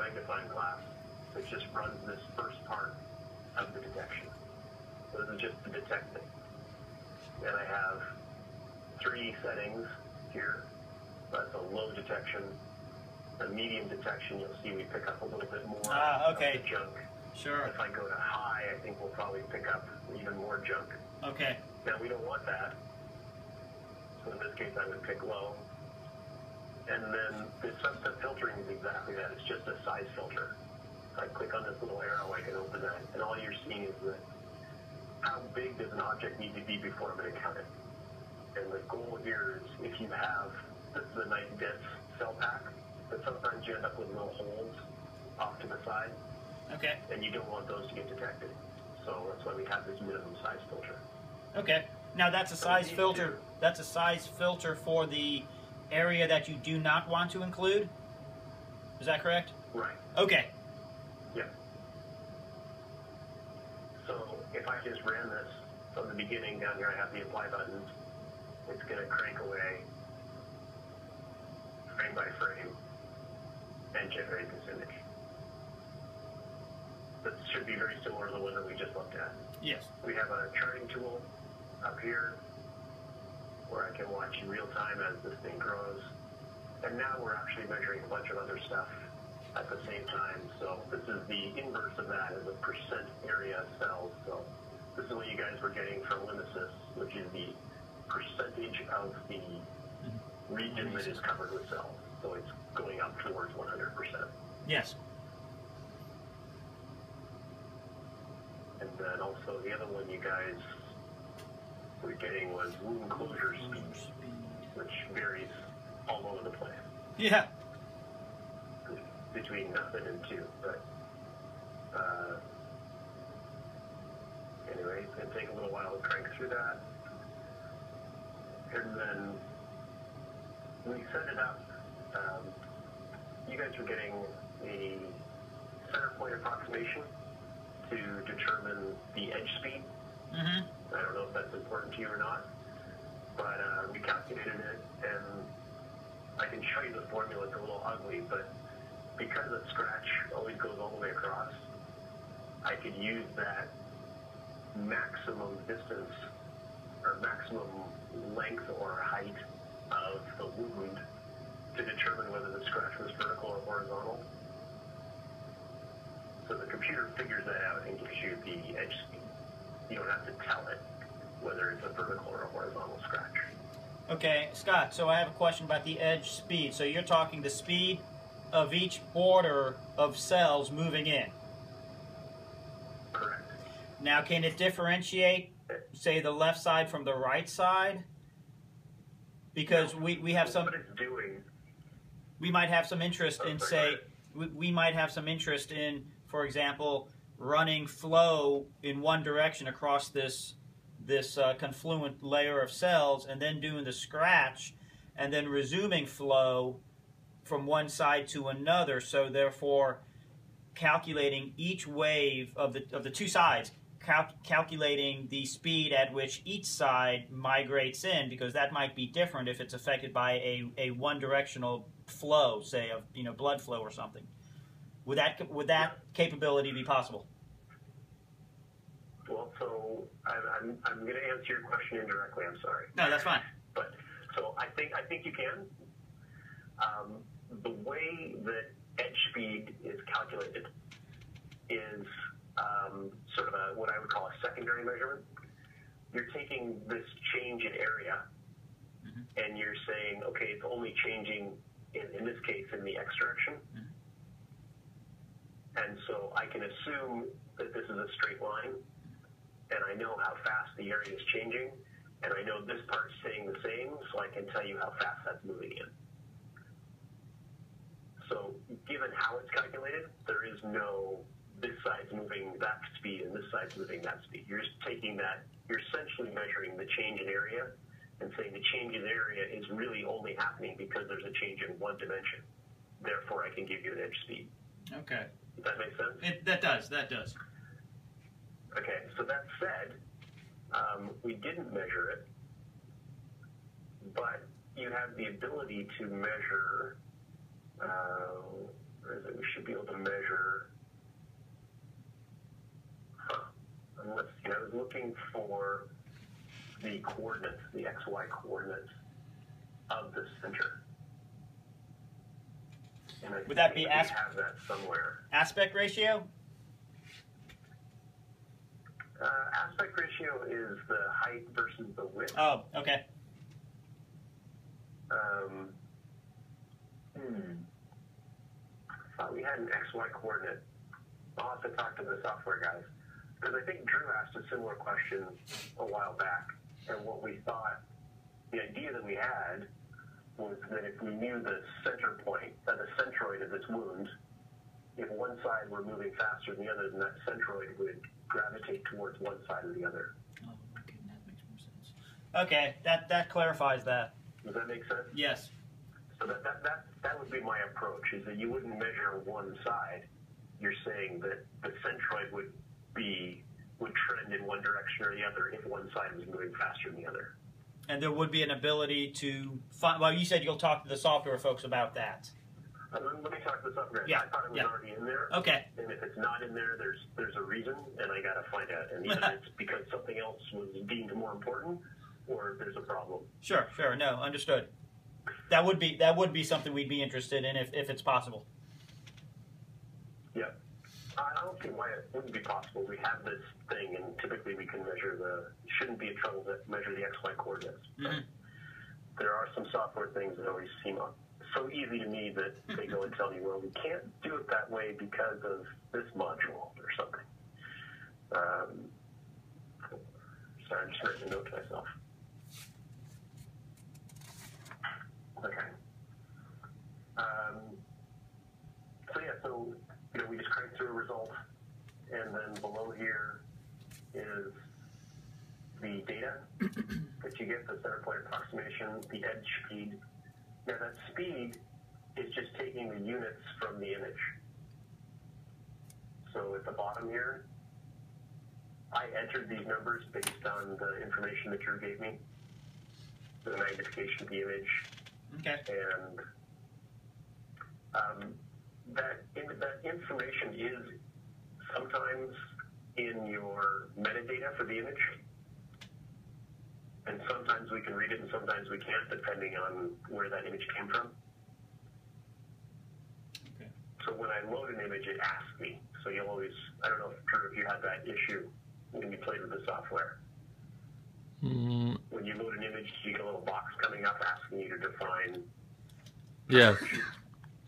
magnifying glass that just runs this first part of the detection. So this is just the detecting. And I have 3 settings here. That's a low detection. The medium detection, you'll see we pick up a little bit more of the junk. Sure. If I go to high, I think we'll probably pick up even more junk. Okay. Now, we don't want that. So in this case, I would pick low. And then the substep filtering is exactly that. It's just a size filter. If I click on this little arrow, I can open that. And all you're seeing is that how big does an object need to be before I'm going to count it. And the goal here is if you have, this is a nice dense cell pack, but sometimes you end up with little holes off to the side. Okay. And you don't want those to get detected. So that's why we have this minimum size filter. Okay. Now that's a size filter. That's a size filter for the area that you do not want to include? Is that correct? Right. Okay. Yeah. So if I just ran this from the beginning, down here I have the apply buttons. It's going to crank away frame by frame and generate this image. This should be very similar to the one that we just looked at. Yes. We have a charting tool up here where I can watch in real time as this thing grows. And now we're actually measuring a bunch of other stuff at the same time. So this is the inverse of that, is a percent area of cells. So this is what you guys were getting from Limesis, which is the percentage of the region that is covered with cells. So it's going up towards 100%. Yes. And then also the other one you guys were getting was wound closure speed, which varies all over the place. Yeah. Between nothing and 2, but anyway, it's going to take a little while to crank through that. And then we set it up. You guys were getting a center point approximation to determine the edge speed. Mm-hmm. I don't know if that's important to you or not, but we calculated it, and I can show you the formula. It's a little ugly, but because the scratch always goes all the way across, I could use that maximum distance or maximum length or height of the wound to determine whether the scratch was vertical or horizontal. So the computer figures that out and gives you the edge speed. You don't have to tell it whether it's a vertical or a horizontal scratch. Okay, Scott, so I have a question about the edge speed. So you're talking the speed of each border of cells moving in. Correct. Now, can it differentiate, say, the left side from the right side? Because we have some... What it's doing... We might have some interest in, say... We might have some interest in, for example, running flow in one direction across this confluent layer of cells, and then doing the scratch, and then resuming flow from one side to another. So therefore, calculating each wave of the 2 sides, calculating the speed at which each side migrates in, because that might be different if it's affected by a one-directional flow, say of blood flow or something. Would that capability be possible? Well, so I'm going to answer your question indirectly. I'm sorry. No, that's fine. But so I think you can. The way that edge speed is calculated is sort of what I would call a secondary measurement. You're taking this change in area, and you're saying, okay, it's only changing in this case in the X direction. And so I can assume that this is a straight line, and I know how fast the area is changing, and I know this part's staying the same, so I can tell you how fast that's moving in. So given how it's calculated, there is no this side's moving that speed and this side's moving that speed. You're just taking that, you're essentially measuring the change in area and saying the change in area is really only happening because there's a change in one dimension. Therefore, I can give you an edge speed. Okay. Does that make sense? That does. Okay, so that said, we didn't measure it, but you have the ability to measure, where is it? We should be able to measure. Let's see. I was looking for the coordinates, the XY coordinates of the center. And I Would that be we have that somewhere? Aspect ratio? Aspect ratio is the height versus the width. Oh, okay. I thought we had an XY coordinate. I'll have to talk to the software guys. Because I think Drew asked a similar question a while back. And what we thought, the idea that we had was that if we knew the center point, the centroid of this wound, if one side were moving faster than the other, then that centroid would gravitate towards one side or the other. Oh, okay, that makes more sense. Okay, that clarifies that. Does that make sense? Yes. So that would be my approach, is that you wouldn't measure one side. You're saying that the centroid would trend in one direction or the other if one side was moving faster than the other. And there would be an ability to find, well, you said you'll talk to the software folks about that. Let me talk to the software. Yeah. I thought it was already in there. Okay. And if it's not in there, there's a reason, and I got to find out. And either it's because something else was deemed more important, or there's a problem. Sure. No, understood. That would be something we'd be interested in if it's possible. Yeah. I don't see why it wouldn't be possible. We have this thing, and typically we can measure shouldn't be in trouble to measure the XY coordinates. Mm-hmm. There are some software things that always seem so easy to me that they go and tell me, well, we can't do it that way because of this module or something. Sorry, I'm just writing a note to myself. Okay. So we just crank through a result, and then below here is the data that you get, the center point approximation, the edge speed. Now that speed is just taking the units from the image. So at the bottom here, I entered these numbers based on the information that Drew gave me, the magnification of the image. Okay. And that information is sometimes in your metadata for the image. And sometimes we can read it and sometimes we can't, depending on where that image came from. Okay. So when I load an image, it asks me. So you'll always, I don't know, Drew, if you had that issue when you played with the software. When you load an image, you get a little box coming up asking you to define.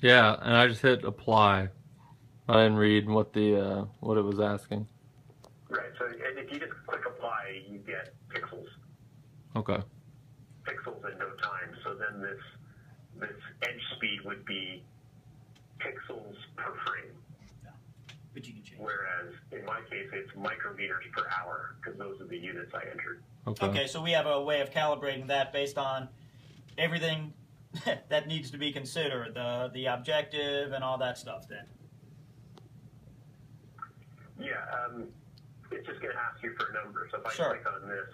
Yeah, and I just hit apply. I didn't read what it was asking. Right. So and if you just click apply, you get pixels. Okay. Pixels in no time. So then this edge speed would be pixels per frame. Yeah. But you can change. Whereas in my case, it's micrometers per hour because those are the units I entered. Okay, so we have a way of calibrating that based on everything that needs to be considered, the objective and all that stuff then. Yeah, it's just going to ask you for a number. So if I click on this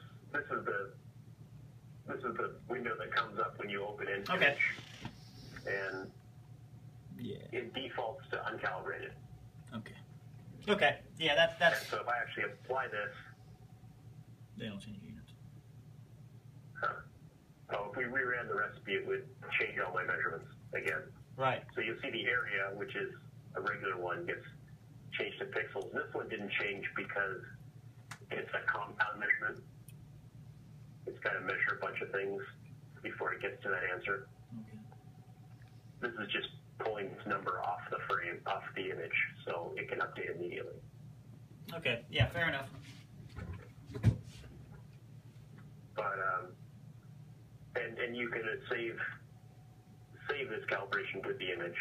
is the window that comes up when you open Image. Okay. And it defaults to uncalibrated. Okay. Yeah, that's. And so if I actually apply this, they don't change units. Oh, if we reran the recipe, it would change all my measurements again. Right. So you'll see the area, which is a regular one, gets changed to pixels. This one didn't change because it's a compound measurement. It's got to measure a bunch of things before it gets to that answer. Okay. This is just pulling this number off the frame, off the image, so it can update immediately. Okay. Yeah, fair enough. But and you can save this calibration with the image.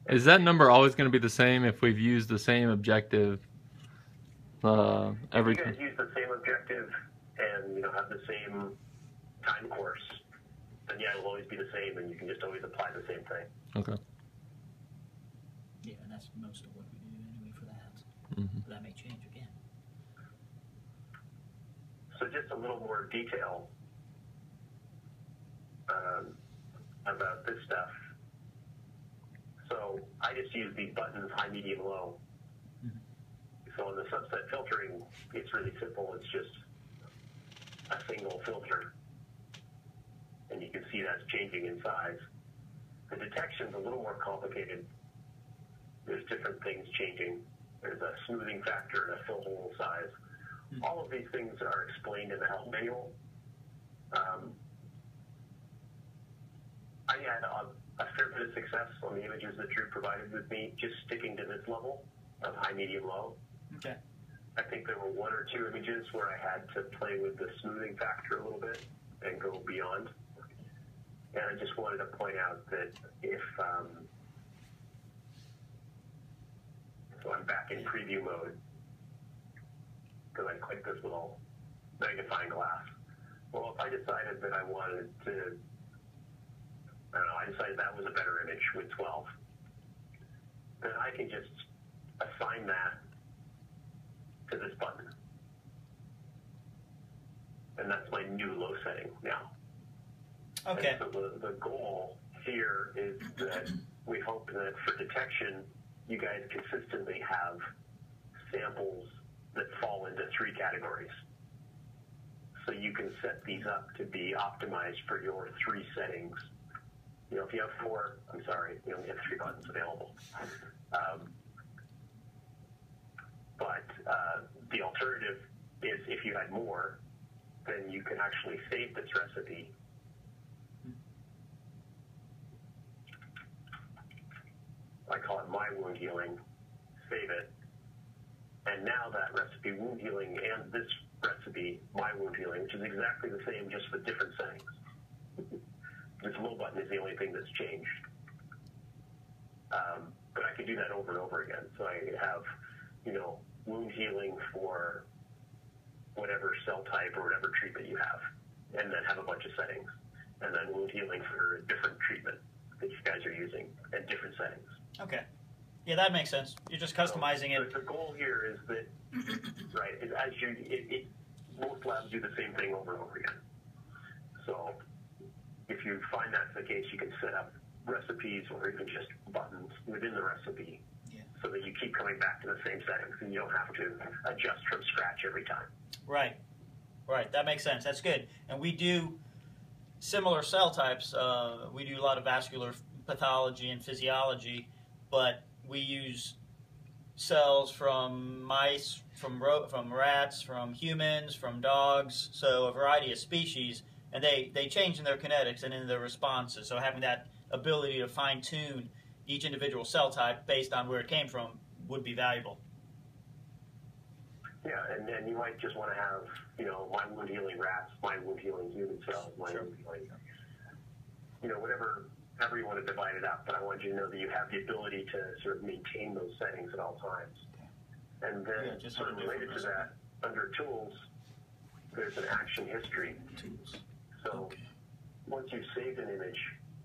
Is that number always going to be the same if we've used the same objective every time? If you guys use the same objective and have the same time course, then yeah, it'll always be the same, and you can just always apply the same thing. Okay. Yeah, and that's most of what we do anyway for that. Mm-hmm. But that may change again. So just a little more detail. about this stuff. So I just use these buttons, high, medium, low. So on the subset filtering, it's really simple. It's just a single filter. And you can see that's changing in size. The detection's a little more complicated. There's different things changing. There's a smoothing factor and a fill hole size. All of these things are explained in the help manual. I had a fair bit of success on the images that Drew provided with me, just sticking to this level of high, medium, low. Okay. I think there were one or two images where I had to play with the smoothing factor a little bit and go beyond. And I just wanted to point out that if, so I'm back in preview mode, because I clicked this little magnifying glass. Well, if I decided that I wanted to, I don't know, I decided that was a better image with 12, then I can just assign that to this button. And that's my new low setting now. Okay. And so the goal here is that we hope that for detection, you guys consistently have samples that fall into 3 categories. So you can set these up to be optimized for your 3 settings. You know, if you have 4, I'm sorry, you only have 3 buttons available. But the alternative is if you had more, then you can actually save this recipe. I call it My Wound Healing, save it. And now that recipe, Wound Healing, and this recipe, My Wound Healing, which is exactly the same, just with different settings. This little button is the only thing that's changed. But I can do that over and over again. So I have, you know, wound healing for whatever cell type or whatever treatment you have, and then have a bunch of settings. And then wound healing for a different treatment that you guys are using at different settings. Okay. Yeah, that makes sense. You're just customizing it. The goal here is that, right, as most labs do the same thing over and over again. So if you find that's the case, you can set up recipes or even just buttons within the recipe so that you keep coming back to the same settings and you don't have to adjust from scratch every time. Right. Right. That makes sense. That's good. And we do similar cell types. We do a lot of vascular pathology and physiology, but we use cells from mice, from rats, from humans, from dogs, so a variety of species, and they change in their kinetics and in their responses. So having that ability to fine-tune each individual cell type based on where it came from would be valuable. Yeah, and then you might just want to have, you know, My Wound Healing rats, My Wound Healing human cells, My Wound Healing, you know, however you want to divide it up, but I want you to know that you have the ability to sort of maintain those settings at all times. And then, sort of related to that, under Tools, there's an action history. So once you've saved an image,